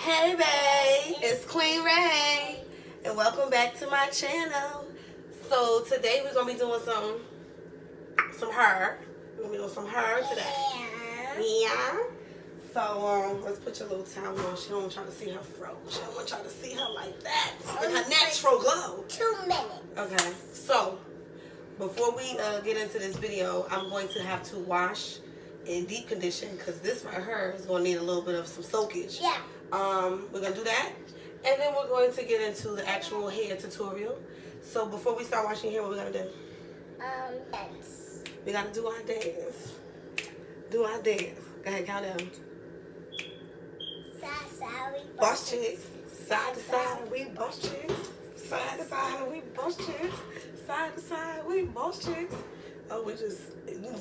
Hey babe, it's Queen Ray, and welcome back to my channel. So today we're gonna be doing some hair. We're gonna be doing some hair today. Yeah. So let's put your little towel on. She don't want y'all to see her fro. She don't want y'all to see her like that in her natural glow. 2 minutes. Okay. So before we get into this video, I'm going to have to wash and deep condition because this right here is going to need a little bit of some soakage. Yeah. We're going to do that. And then we're going to get into the actual hair tutorial. So before we start washing hair, what we're going to do? Dance. We got to do our dance. Do our dance. Go ahead, count down. Side, we Bust chicks. Side to side, we bust chicks. Side to side, we bust chicks. Side to side, we bust chicks. Oh, we just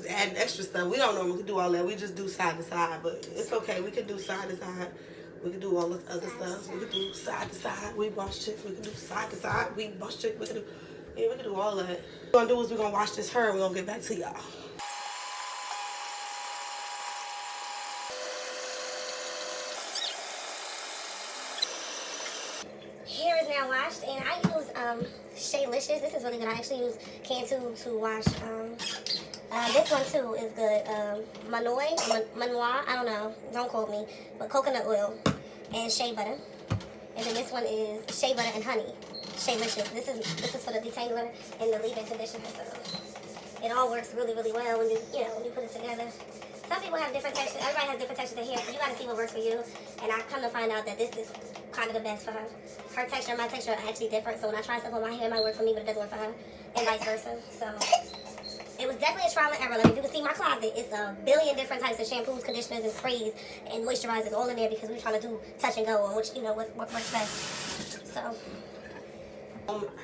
add extra stuff. We don't normally do all that. We just do side to side, but it's okay. We can do side to side. We can do all this other stuff. We can do side to side, we bust chicks. We can do side to side, we bust chicks. We can do all that. What we're gonna do is we're gonna wash this hair and we're gonna get back to y'all. Hair is now washed, and I use Shaylicious. This is really good. I actually use can tube to wash. This one too is good. Manoy, I don't know. Don't quote me. But coconut oil and shea butter. And then this one is shea butter and honey. Shaylicious. This is for the detangler and the leave-in conditioner. So it all works really, really well when you put it together. Some people have different textures. Everybody has different textures of hair, so you got to see what works for you. And I come to find out that this is kind of the best for her. Her texture and my texture are actually different, so when I try stuff on my hair, it might work for me, but it doesn't work for her, and vice versa. So it was definitely a trial and error. Like, if you can see my closet, it's a billion different types of shampoos, conditioners, and sprays, and moisturizers all in there because we're trying to do touch and go on which, what works best. So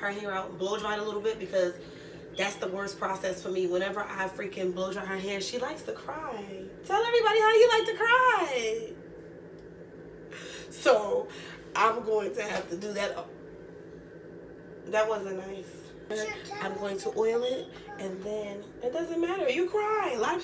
Her hair out, blow dry it a little bit because that's the worst process for me. Whenever I freaking blow dry her hair, she likes to cry. Tell everybody how you like to cry. So I'm going to have to do that. That wasn't nice. I'm going to oil it, and then it doesn't matter. You cry. A lot of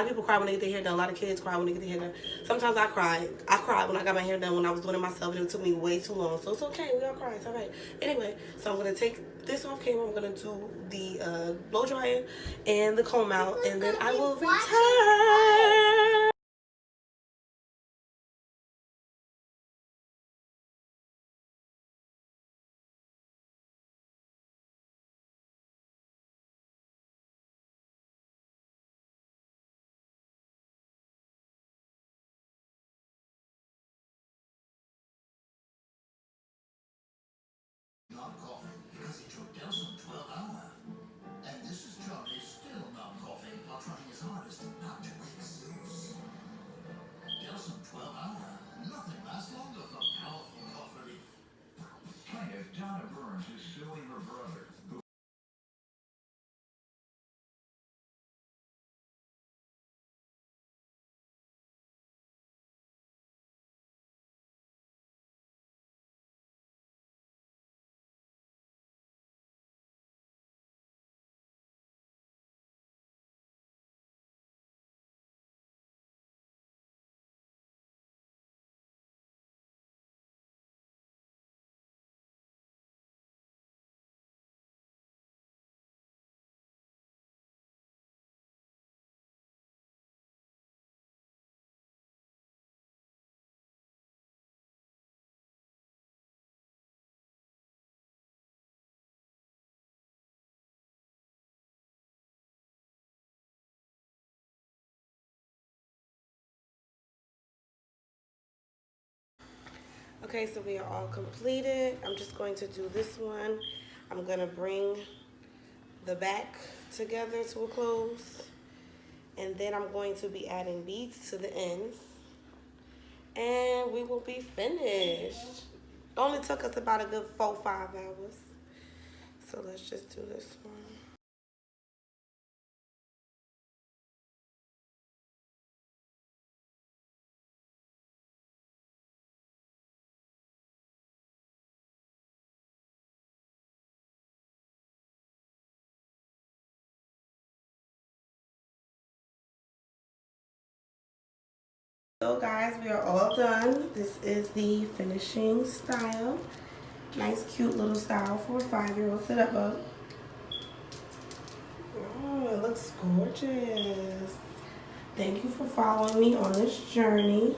people cry when they get their hair done. A lot of kids cry when they get their hair done. Sometimes I cry. I cried when I got my hair done when I was doing it myself, and it took me way too long. So it's okay. We all cry. It's all right. Anyway, so I'm gonna take this off camera. I'm gonna do the blow dryer and the comb out, and then I will return. Not coughing because he took Delson 12 hour. And this is Johnny still not coughing while trying his hardest not to wake Zeus. Delson 12 hour. Nothing lasts longer for powerful cough relief. Plaintiff Donna Burns is suing her brother, who Okay, so we are all completed. I'm just going to do this one. I'm gonna bring the back together to a close, and then I'm going to be adding beads to the ends, and we will be finished. Only took us about a good 4-5 hours. So let's just do this one. So guys, we are all done. This is the finishing style. Nice cute little style for a 5-year-old. Sit up, bub. Oh, it looks gorgeous. Thank you for following me on this journey.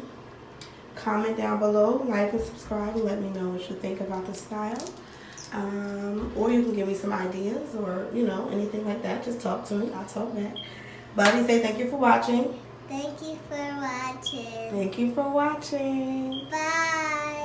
Comment down below, like and subscribe, and let me know what you think about the style. Or you can give me some ideas or, you know, anything like that. Just talk to me. I'll talk back. Buddy, say thank you for watching. Thank you for watching. Thank you for watching. Bye.